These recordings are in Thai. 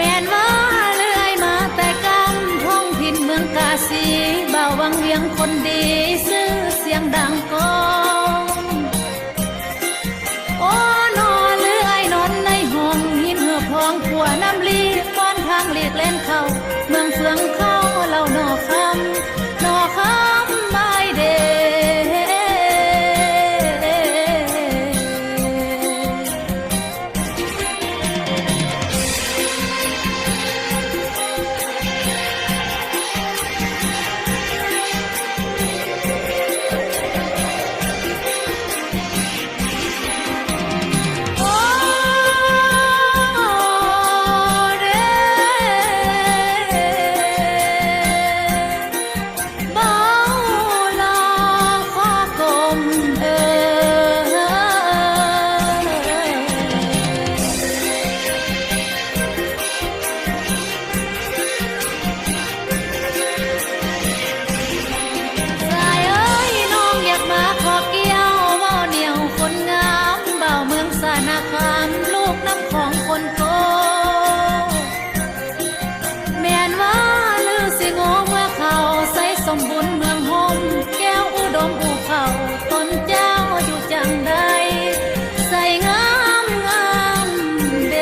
แม่นว่าเลื่อยมาแต่กำท้องถิ่นเมืองกาสีบ่าววังเวียงคนดีชื่อเสียงดังก้องโอ้นอเลื่อยนอนในห้องหินเหือพองขัวน้ำลีป้อนทางเลีกเล่นเข้าเมืองเฟืองเข้าเล่านอคำนอคำไม่เดลูกน้ำของคนโตแม่นว่าลือสิโง่เมื่อเขาใส่สมบุญเมืองหมแก้วอุดมอู่เขาต้นเจ้าอยู่จังใดใส่งามงามเด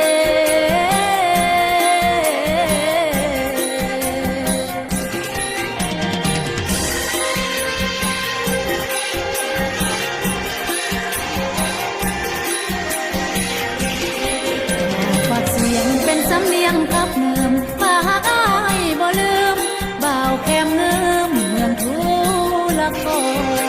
เป็นสำเนียงกับเมืองฝากอ้ายบ่ลืมบ่าวแคมเงิมเมืองทุละคร